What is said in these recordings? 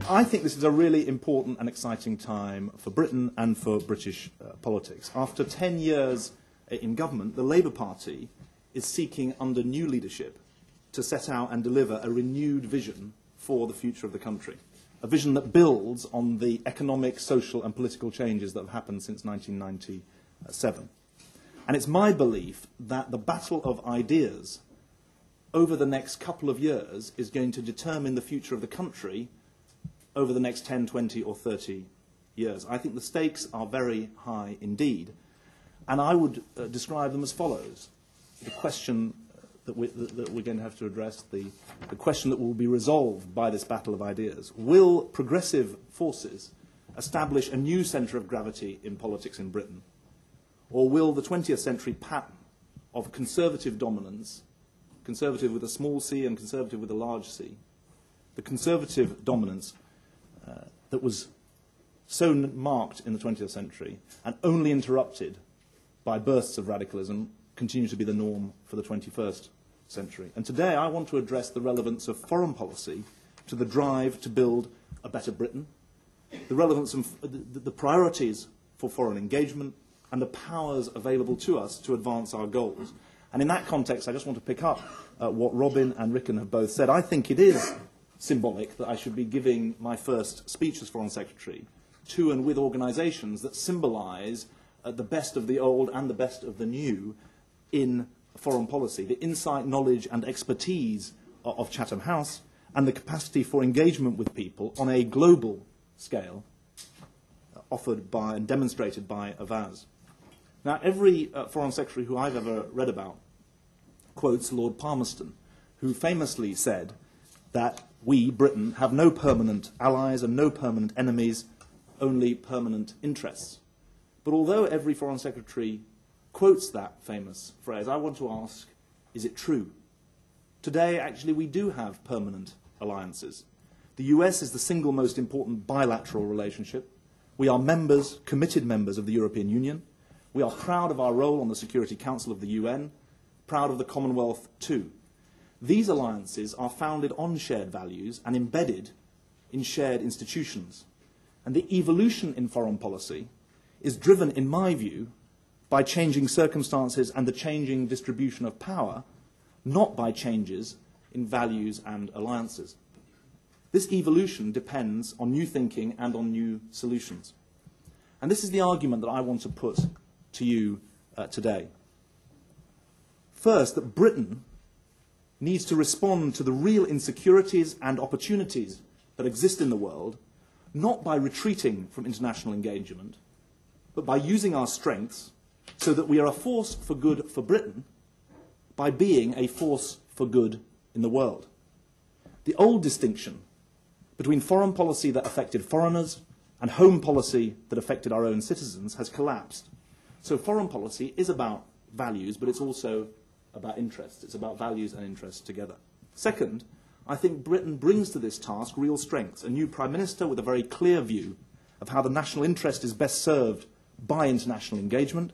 I think this is a really important and exciting time for Britain and for British politics. After 10 years in government, the Labour Party is seeking, under new leadership, to set out and deliver a renewed vision for the future of the country, a vision that builds on the economic, social and political changes that have happened since 1997. And it's my belief that the battle of ideas over the next couple of years is going to determine the future of the country over the next 10, 20 or 30 years. I think the stakes are very high indeed. And I would describe them as follows. The question that we're going to have to address, the question that will be resolved by this battle of ideas. Will progressive forces establish a new centre of gravity in politics in Britain? Or will the 20th century pattern of conservative dominance, conservative with a small c and conservative with a large c, the conservative dominance that was so marked in the 20th century and only interrupted by bursts of radicalism, continue to be the norm for the 21st century. And today I want to address the relevance of foreign policy to the drive to build a better Britain, the relevance of the priorities for foreign engagement, and the powers available to us to advance our goals. And in that context, I just want to pick up what Robin and Rickon have both said. I think it is symbolic that I should be giving my first speech as Foreign Secretary to and with organisations that symbolise the best of the old and the best of the new in foreign policy, the insight, knowledge and expertise of Chatham House and the capacity for engagement with people on a global scale offered by and demonstrated by Avaaz. Now, every Foreign Secretary who I've ever read about quotes Lord Palmerston, who famously said that we, Britain, have no permanent allies and no permanent enemies, only permanent interests. But although every Foreign Secretary quotes that famous phrase, I want to ask, is it true? Today, actually, we do have permanent alliances. The US is the single most important bilateral relationship. We are members, committed members of the European Union. We are proud of our role on the Security Council of the UN, proud of the Commonwealth too. These alliances are founded on shared values and embedded in shared institutions. And the evolution in foreign policy is driven, in my view, by changing circumstances and the changing distribution of power, not by changes in values and alliances. This evolution depends on new thinking and on new solutions. And this is the argument that I want to put to you today. First, that Britain needs to respond to the real insecurities and opportunities that exist in the world, not by retreating from international engagement, but by using our strengths so that we are a force for good for Britain by being a force for good in the world. The old distinction between foreign policy that affected foreigners and home policy that affected our own citizens has collapsed. So foreign policy is about values, but it's also about interests. It's about values and interests together. Second, I think Britain brings to this task real strengths. A new Prime Minister with a very clear view of how the national interest is best served by international engagement,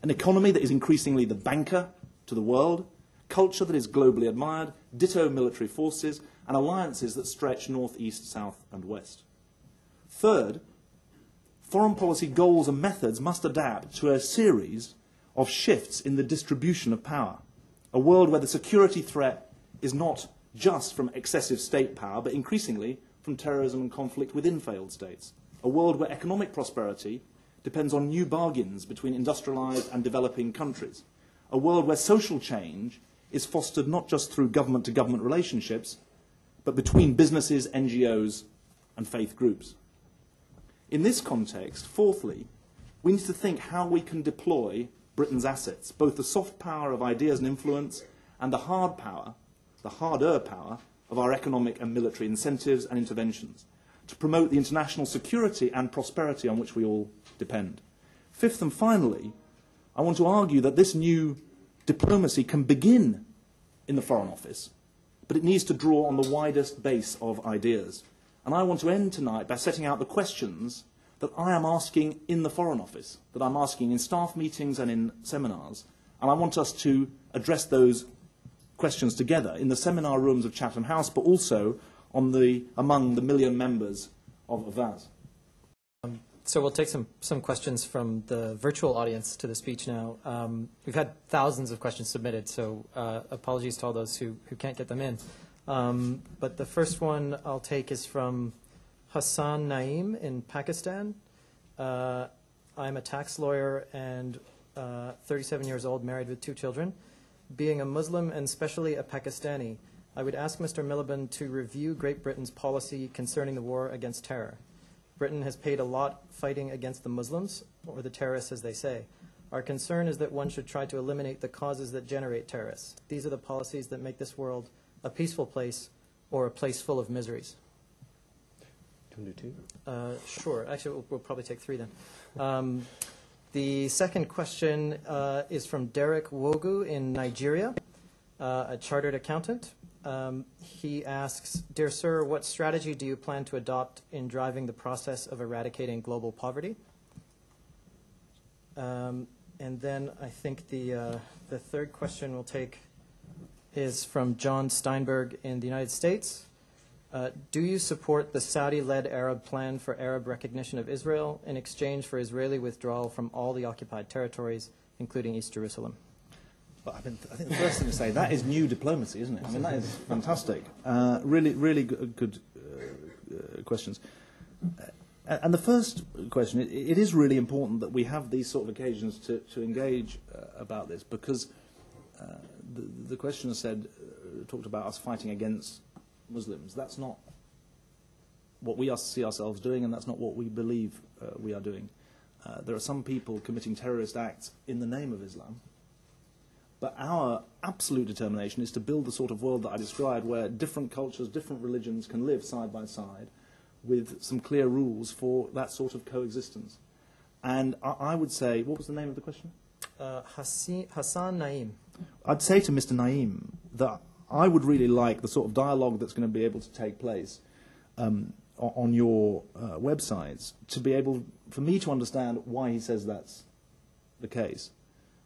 an economy that is increasingly the banker to the world, culture that is globally admired, ditto military forces, and alliances that stretch north, east, south, and west. Third, foreign policy goals and methods must adapt to a series of shifts in the distribution of power, a world where the security threat is not just from excessive state power, but increasingly from terrorism and conflict within failed states, a world where economic prosperity depends on new bargains between industrialized and developing countries, a world where social change is fostered not just through government-to-government relationships, but between businesses, NGOs, and faith groups. In this context, fourthly, we need to think how we can deploy Britain's assets, both the soft power of ideas and influence and the hard power, the harder power of our economic and military incentives and interventions to promote the international security and prosperity on which we all depend. Fifth and finally, I want to argue that this new diplomacy can begin in the Foreign Office, but it needs to draw on the widest base of ideas. And I want to end tonight by setting out the questions that I am asking in the Foreign Office, that I'm asking in staff meetings and in seminars. And I want us to address those questions together in the seminar rooms of Chatham House, but also among the million members of Avaaz. So we'll take some questions from the virtual audience to the speech now. We've had thousands of questions submitted, so apologies to all those who can't get them in. But the first one I'll take is from Hassan Naeem in Pakistan. I'm a tax lawyer and 37 years old, married with 2 children. Being a Muslim and especially a Pakistani, I would ask Mr. Miliband to review Great Britain's policy concerning the war against terror. Britain has paid a lot fighting against the Muslims, or the terrorists as they say. Our concern is that one should try to eliminate the causes that generate terrorists. These are the policies that make this world a peaceful place or a place full of miseries. Do you want to do 2? Sure. Actually, we'll probably take 3 then. The second question is from Derek Wogu in Nigeria, a chartered accountant. He asks, Dear Sir, what strategy do you plan to adopt in driving the process of eradicating global poverty? And then I think the third question we'll take is from John Steinberg in the United States. Do you support the Saudi-led Arab plan for Arab recognition of Israel in exchange for Israeli withdrawal from all the occupied territories, including East Jerusalem? Well, I think the first thing to say, that is new diplomacy, isn't it? I mean, that is fantastic. Really good questions. And the first question, it is really important that we have these sort of occasions to engage about this, because the questioner talked about us fighting against Muslims. That's not what we see ourselves doing, and that's not what we believe we are doing. There are some people committing terrorist acts in the name of Islam. But our absolute determination is to build the sort of world that I described, where different cultures, different religions can live side by side with some clear rules for that sort of coexistence. And I would say, what was the name of the question? Hassan Naeem. I'd say to Mr. Naeem that I would really like the sort of dialogue that's going to be able to take place on your websites, to be able, for me to understand why he says that's the case,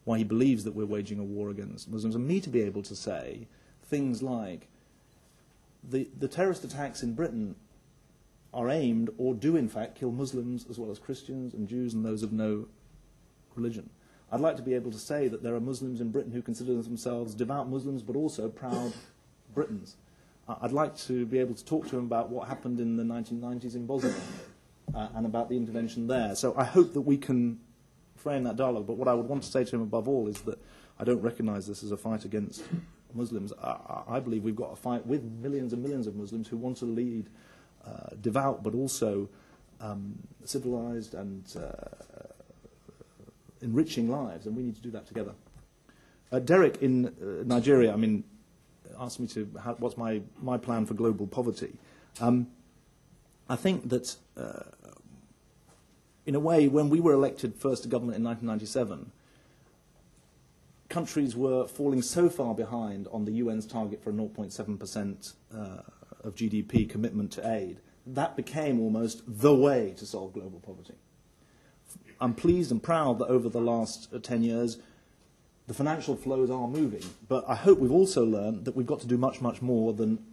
why he believes that we're waging a war against Muslims, and me to be able to say things like the terrorist attacks in Britain are aimed, or do in fact, kill Muslims as well as Christians and Jews and those of no religion. I'd like to be able to say that there are Muslims in Britain who consider themselves devout Muslims but also proud Britons. I'd like to be able to talk to him about what happened in the 1990s in Bosnia and about the intervention there. So I hope that we can frame that dialogue. But what I would want to say to him above all is that I don't recognize this as a fight against Muslims. I believe we've got a fight with millions and millions of Muslims who want to lead devout but also civilized and enriching lives, and we need to do that together. Derek in Nigeria, asked me what's my plan for global poverty. I think that in a way, when we were elected first to government in 1997, countries were falling so far behind on the UN's target for a 0.7% of GDP commitment to aid. That became almost the way to solve global poverty. I'm pleased and proud that over the last 10 years, the financial flows are moving. But I hope we've also learned that we've got to do much, much more than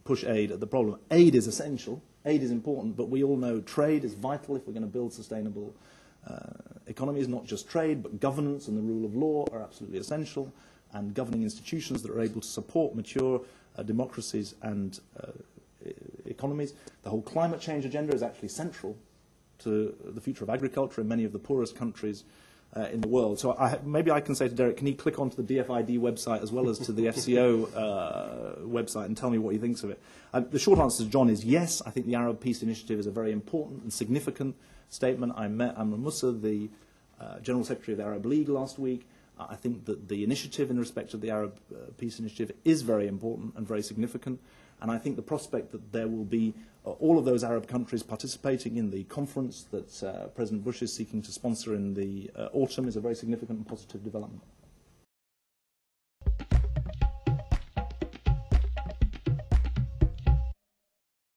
push aid at the problem. Aid is essential. Aid is important, but we all know trade is vital if we're going to build sustainable economies. Not just trade, but governance and the rule of law are absolutely essential, and governing institutions that are able to support mature democracies and economies. The whole climate change agenda is actually central to the future of agriculture in many of the poorest countries in the world. So maybe I can say to Derek, can he click onto the DFID website as well as to the FCO website and tell me what he thinks of it? The short answer to John is yes. I think the Arab Peace Initiative is a very important and significant statement. I met Amr Moussa, the General Secretary of the Arab League, last week. I think that the initiative in respect of the Arab Peace Initiative is very important and very significant. And I think the prospect that there will be all of those Arab countries participating in the conference that President Bush is seeking to sponsor in the autumn is a very significant and positive development.